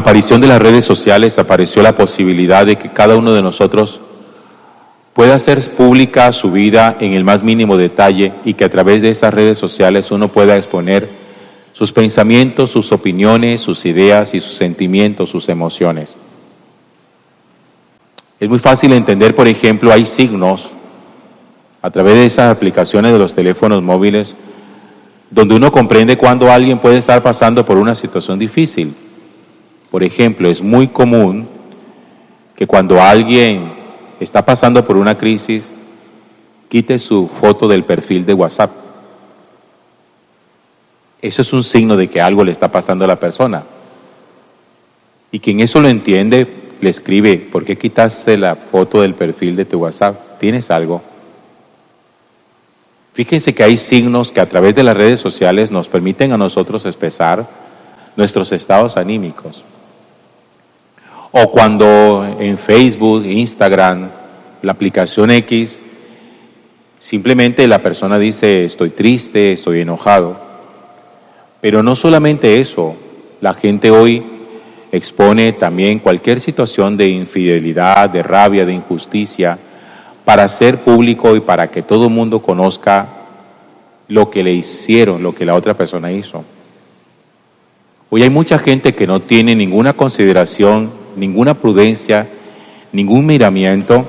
la aparición de las redes sociales apareció la posibilidad de que cada uno de nosotros pueda hacer pública su vida en el más mínimo detalle y que a través de esas redes sociales uno pueda exponer sus pensamientos, sus opiniones, sus ideas y sus sentimientos, sus emociones. Es muy fácil entender, por ejemplo, hay signos a través de esas aplicaciones de los teléfonos móviles donde uno comprende cuando alguien puede estar pasando por una situación difícil. Por ejemplo, es muy común que cuando alguien está pasando por una crisis, quite su foto del perfil de WhatsApp. Eso es un signo de que algo le está pasando a la persona. Y quien eso lo entiende, le escribe, ¿por qué quitaste la foto del perfil de tu WhatsApp? ¿Tienes algo? Fíjense que hay signos que a través de las redes sociales nos permiten a nosotros expresar nuestros estados anímicos. O cuando en Facebook, Instagram, la aplicación X, simplemente la persona dice, estoy triste, estoy enojado. Pero no solamente eso, la gente hoy expone también cualquier situación de infidelidad, de rabia, de injusticia, para hacer público y para que todo el mundo conozca lo que le hicieron, lo que la otra persona hizo. Hoy hay mucha gente que no tiene ninguna consideración, ninguna prudencia, ningún miramiento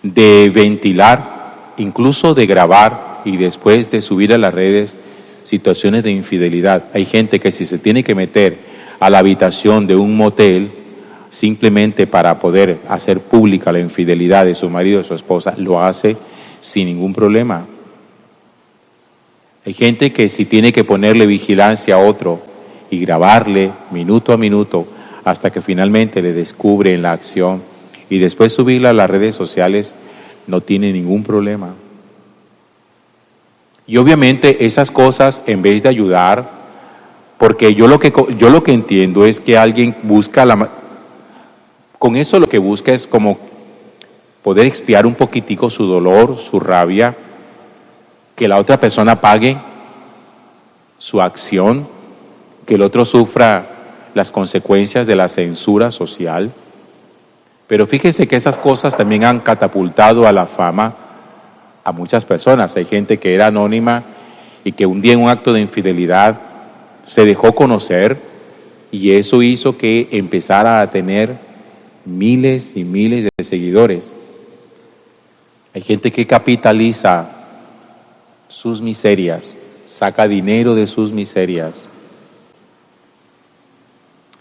de ventilar, incluso de grabar y después de subir a las redes situaciones de infidelidad. Hay gente que si se tiene que meter a la habitación de un motel simplemente para poder hacer pública la infidelidad de su marido o de su esposa, lo hace sin ningún problema. Hay gente que si tiene que ponerle vigilancia a otro y grabarle minuto a minuto hasta que finalmente le descubre en la acción y después subirla a las redes sociales, no tiene ningún problema. Y obviamente esas cosas, en vez de ayudar, porque yo lo que entiendo es que alguien busca con eso lo que busca es como poder expiar un poquitico su dolor, su rabia, que la otra persona pague su acción, que el otro sufra las consecuencias de la censura social. Pero fíjese que esas cosas también han catapultado a la fama a muchas personas. Hay gente que era anónima y que un día en un acto de infidelidad se dejó conocer y eso hizo que empezara a tener miles y miles de seguidores. Hay gente que capitaliza sus miserias, saca dinero de sus miserias.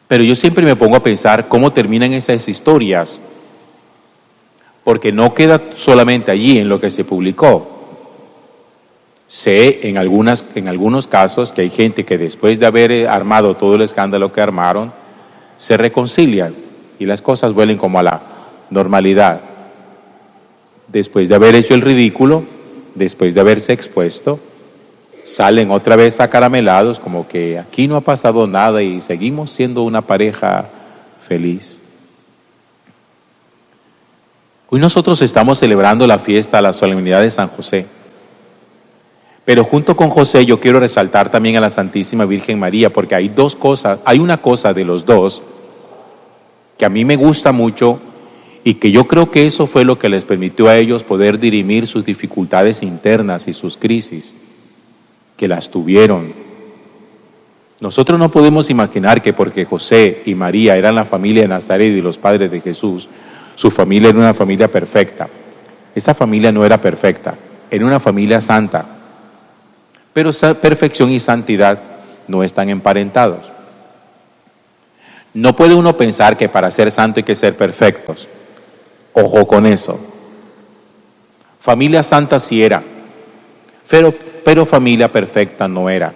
Pero yo siempre me pongo a pensar cómo terminan esas historias, porque no queda solamente allí en lo que se publicó. Sé en algunos casos que hay gente que después de haber armado todo el escándalo que armaron, se reconcilian y las cosas vuelven como a la normalidad. Después de haber hecho el ridículo, después de haberse expuesto, salen otra vez acaramelados como que aquí no ha pasado nada y seguimos siendo una pareja feliz. Hoy nosotros estamos celebrando la fiesta, la solemnidad de San José. Pero junto con José yo quiero resaltar también a la Santísima Virgen María, porque hay dos cosas, hay una cosa de los dos que a mí me gusta mucho y que yo creo que eso fue lo que les permitió a ellos poder dirimir sus dificultades internas y sus crisis, que las tuvieron. Nosotros no podemos imaginar que porque José y María eran la familia de Nazaret y los padres de Jesús, su familia era una familia perfecta. Esa familia no era perfecta, era una familia santa. Pero perfección y santidad no están emparentados. No puede uno pensar que para ser santo hay que ser perfectos. Ojo con eso. Familia santa sí era, pero familia perfecta no era.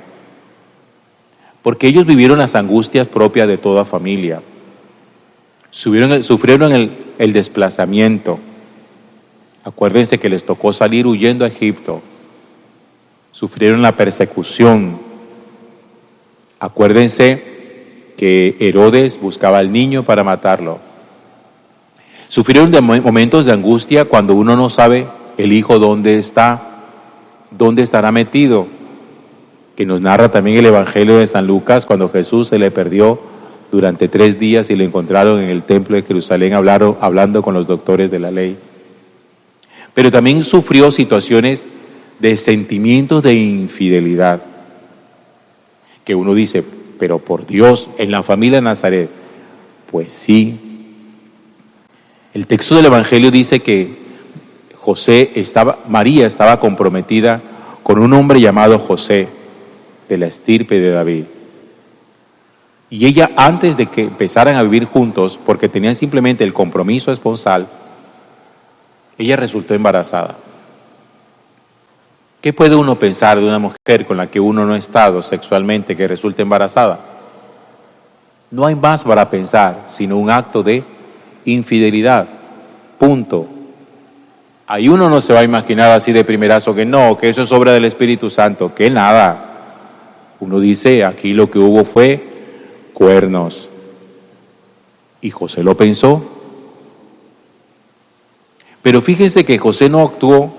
Porque ellos vivieron las angustias propias de toda familia. Sufrieron el desplazamiento. Acuérdense que les tocó salir huyendo a Egipto. Sufrieron la persecución. Acuérdense que Herodes buscaba al niño para matarlo. Sufrieron de momentos de angustia cuando uno no sabe el hijo dónde está, dónde estará metido, que nos narra también el Evangelio de San Lucas cuando Jesús se le perdió durante 3 días y lo encontraron en el templo de Jerusalén hablando con los doctores de la ley. Pero también sufrió situaciones de sentimientos de infidelidad, que uno dice, pero por Dios, en la familia de Nazaret, pues sí. El texto del Evangelio dice que María estaba comprometida con un hombre llamado José, de la estirpe de David. Y ella, antes de que empezaran a vivir juntos, porque tenían simplemente el compromiso esponsal, ella resultó embarazada. ¿Qué puede uno pensar de una mujer con la que uno no ha estado sexualmente que resulte embarazada? No hay más para pensar, sino un acto de infidelidad. Punto. Ahí uno no se va a imaginar así de primerazo que no, que eso es obra del Espíritu Santo, que nada. Uno dice, aquí lo que hubo fue cuernos. Y José lo pensó. Pero fíjense que José no actuó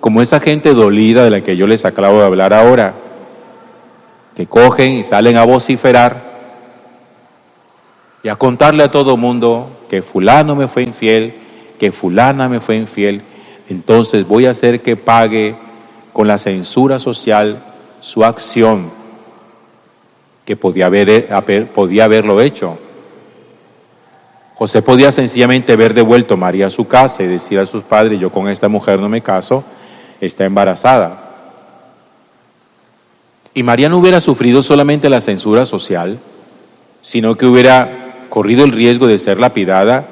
como esa gente dolida de la que yo les acabo de hablar ahora, que cogen y salen a vociferar y a contarle a todo mundo que fulano me fue infiel, que fulana me fue infiel, entonces voy a hacer que pague con la censura social su acción, que podía haberlo hecho. José podía sencillamente haber devuelto a María a su casa y decir a sus padres, yo con esta mujer no me caso, está embarazada. Y María no hubiera sufrido solamente la censura social, sino que hubiera corrido el riesgo de ser lapidada,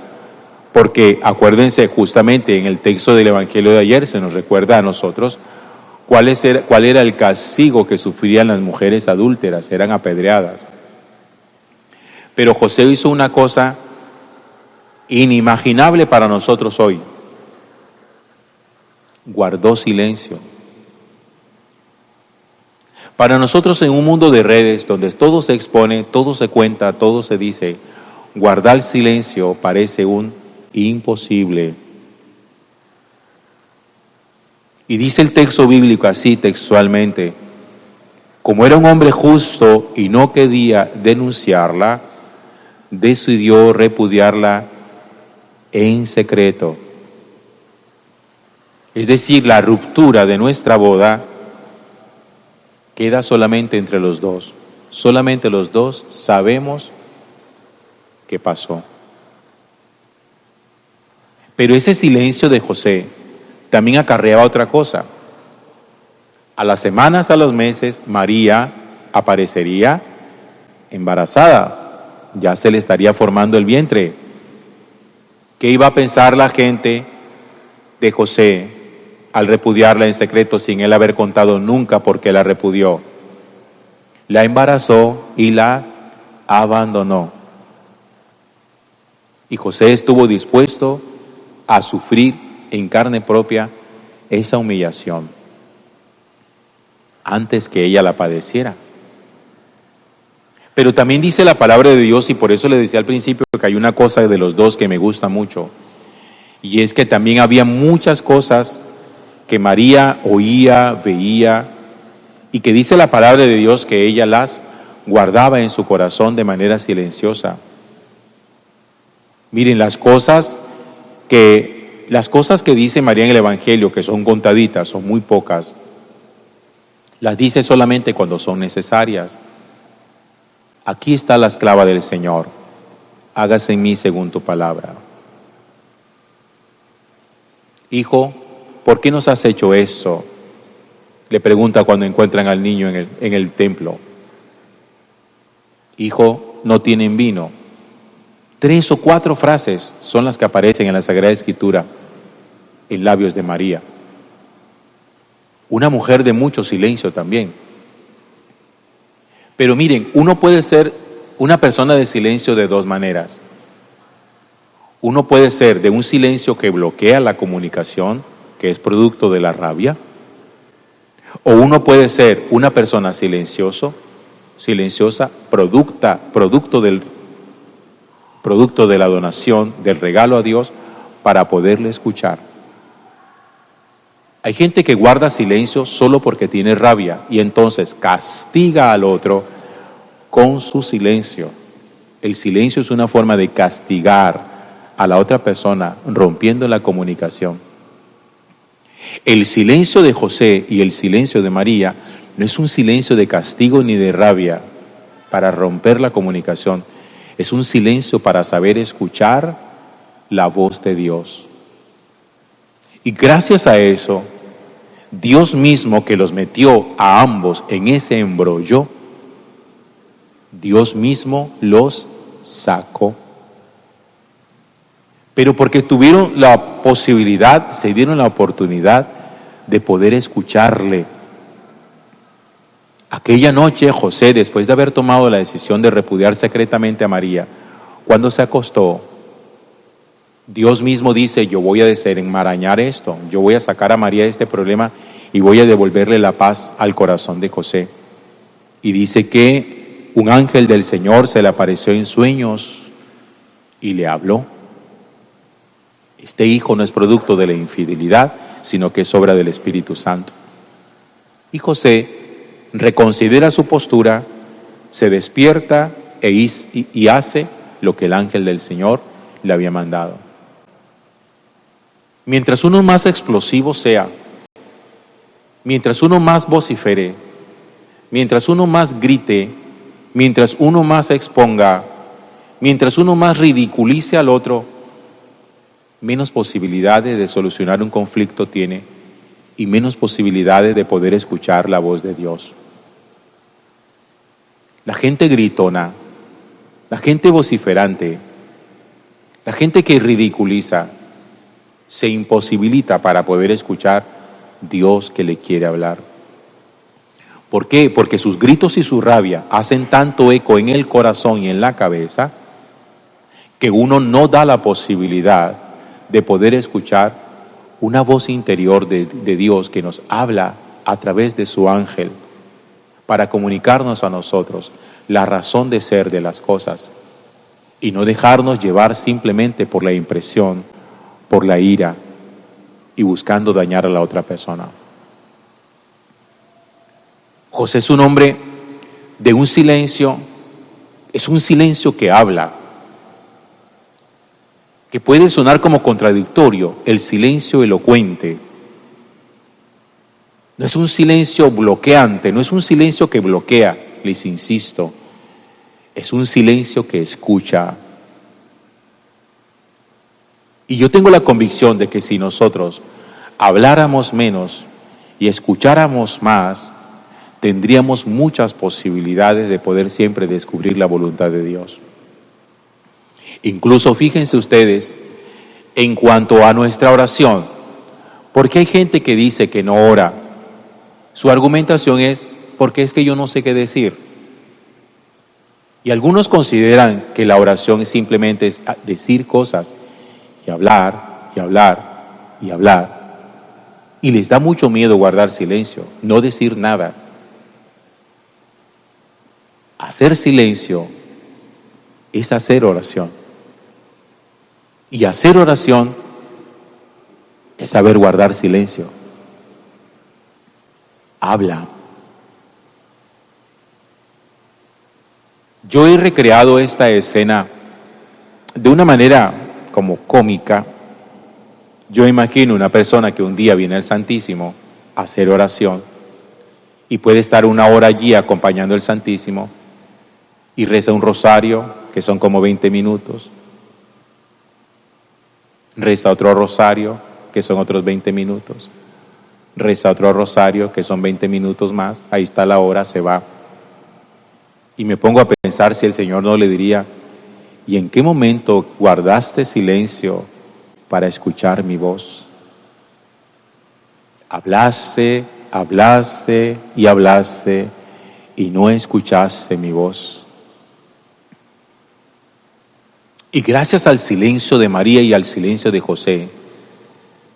porque acuérdense, justamente en el texto del Evangelio de ayer se nos recuerda a nosotros cuál era el castigo que sufrían las mujeres adúlteras, eran apedreadas. Pero José hizo una cosa inimaginable para nosotros hoy. Guardó silencio. Para nosotros, en un mundo de redes donde todo se expone, todo se cuenta, todo se dice, guardar silencio parece un imposible. Y dice el texto bíblico así textualmente: como era un hombre justo y no quería denunciarla, decidió repudiarla en secreto. Es decir, la ruptura de nuestra boda queda solamente entre los dos. Solamente los dos sabemos qué pasó. Pero ese silencio de José también acarreaba otra cosa. A las semanas, a los meses, María aparecería embarazada. Ya se le estaría formando el vientre. ¿Qué iba a pensar la gente de José al repudiarla en secreto sin él haber contado nunca por qué la repudió? La embarazó y la abandonó. Y José estuvo dispuesto a sufrir en carne propia esa humillación antes que ella la padeciera. Pero también dice la palabra de Dios, y por eso le decía al principio que hay una cosa de los dos que me gusta mucho, y es que también había muchas cosas que María oía, veía, y que dice la palabra de Dios que ella las guardaba en su corazón de manera silenciosa. Miren, las cosas que dice María en el Evangelio, que son contaditas, son muy pocas, las dice solamente cuando son necesarias. Aquí está la esclava del Señor, hágase en mí según tu palabra. Hijo, ¿por qué nos has hecho esto? Le pregunta cuando encuentran al niño en el templo. Hijo, no tienen vino. 3 o 4 frases son las que aparecen en la Sagrada Escritura en labios de María. Una mujer de mucho silencio también. Pero miren, uno puede ser una persona de silencio de 2 maneras. Uno puede ser de un silencio que bloquea la comunicación, que es producto de la rabia, o uno puede ser una persona silenciosa, producto de la donación, del regalo a Dios, para poderle escuchar. Hay gente que guarda silencio solo porque tiene rabia y entonces castiga al otro con su silencio. El silencio es una forma de castigar a la otra persona, rompiendo la comunicación. El silencio de José y el silencio de María no es un silencio de castigo ni de rabia para romper la comunicación. Es un silencio para saber escuchar la voz de Dios. Y gracias a eso, Dios mismo que los metió a ambos en ese embrollo, Dios mismo los sacó. Pero porque tuvieron la posibilidad, se dieron la oportunidad de poder escucharle. Aquella noche José, después de haber tomado la decisión de repudiar secretamente a María, cuando se acostó, Dios mismo dice, yo voy a desenmarañar esto, yo voy a sacar a María de este problema y voy a devolverle la paz al corazón de José. Y dice que un ángel del Señor se le apareció en sueños y le habló. Este hijo no es producto de la infidelidad, sino que es obra del Espíritu Santo. Y José reconsidera su postura, se despierta y hace lo que el ángel del Señor le había mandado. Mientras uno más explosivo sea, mientras uno más vocifere, mientras uno más grite, mientras uno más exponga, mientras uno más ridiculice al otro, menos posibilidades de solucionar un conflicto tiene y menos posibilidades de poder escuchar la voz de Dios. La gente gritona, la gente vociferante, la gente que ridiculiza, se imposibilita para poder escuchar Dios que le quiere hablar. ¿Por qué? Porque sus gritos y su rabia hacen tanto eco en el corazón y en la cabeza que uno no da la posibilidad de poder escuchar una voz interior de Dios que nos habla a través de su ángel para comunicarnos a nosotros la razón de ser de las cosas y no dejarnos llevar simplemente por la impresión, por la ira y buscando dañar a la otra persona. José es un hombre de un silencio, es un silencio que habla, que puede sonar como contradictorio, el silencio elocuente. No es un silencio bloqueante, no es un silencio que bloquea, les insisto, es un silencio que escucha. Y yo tengo la convicción de que si nosotros habláramos menos y escucháramos más, tendríamos muchas posibilidades de poder siempre descubrir la voluntad de Dios. Incluso fíjense ustedes en cuanto a nuestra oración, porque hay gente que dice que no ora. Su argumentación es, porque es que yo no sé qué decir. Y algunos consideran que la oración simplemente es decir cosas y hablar, y hablar, y hablar. Y les da mucho miedo guardar silencio, no decir nada. Hacer silencio es hacer oración. Y hacer oración es saber guardar silencio. Habla. Yo he recreado esta escena de una manera como cómica. Yo imagino una persona que un día viene al Santísimo a hacer oración y puede estar una hora allí acompañando al Santísimo y reza un rosario, que son como 20 minutos. Reza otro rosario, que son otros 20 minutos. Reza otro rosario, que son 20 minutos más. Ahí está la hora, se va. Y me pongo a pensar si el Señor no le diría, ¿y en qué momento guardaste silencio para escuchar mi voz? Hablaste, hablaste y hablaste y no escuchaste mi voz. Y gracias al silencio de María y al silencio de José,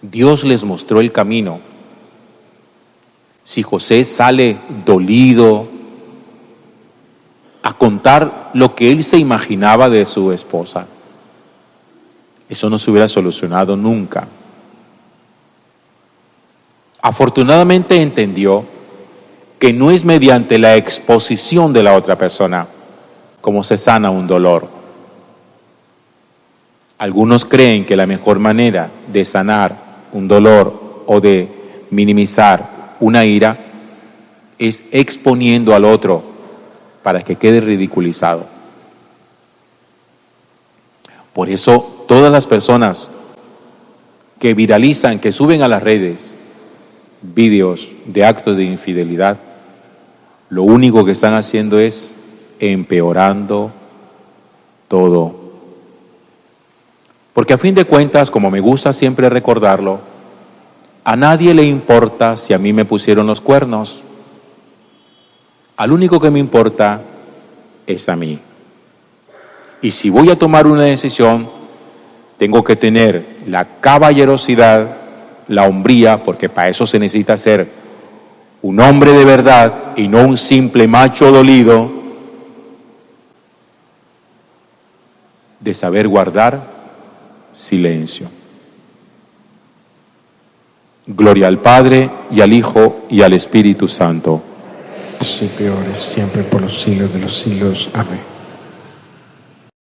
Dios les mostró el camino. Si José sale dolido a contar lo que él se imaginaba de su esposa, eso no se hubiera solucionado nunca. Afortunadamente entendió que no es mediante la exposición de la otra persona, cómo se sana un dolor. Algunos creen que la mejor manera de sanar un dolor o de minimizar una ira es exponiendo al otro para que quede ridiculizado. Por eso todas las personas que viralizan, que suben a las redes vídeos de actos de infidelidad, lo único que están haciendo es empeorando todo. Porque a fin de cuentas, como me gusta siempre recordarlo, a nadie le importa si a mí me pusieron los cuernos. Al único que me importa es a mí. Y si voy a tomar una decisión, tengo que tener la caballerosidad, la hombría, porque para eso se necesita ser un hombre de verdad y no un simple macho dolido, de saber guardar silencio. Gloria al Padre, y al Hijo, y al Espíritu Santo. Sí, peores, siempre por los siglos de los siglos. Amén.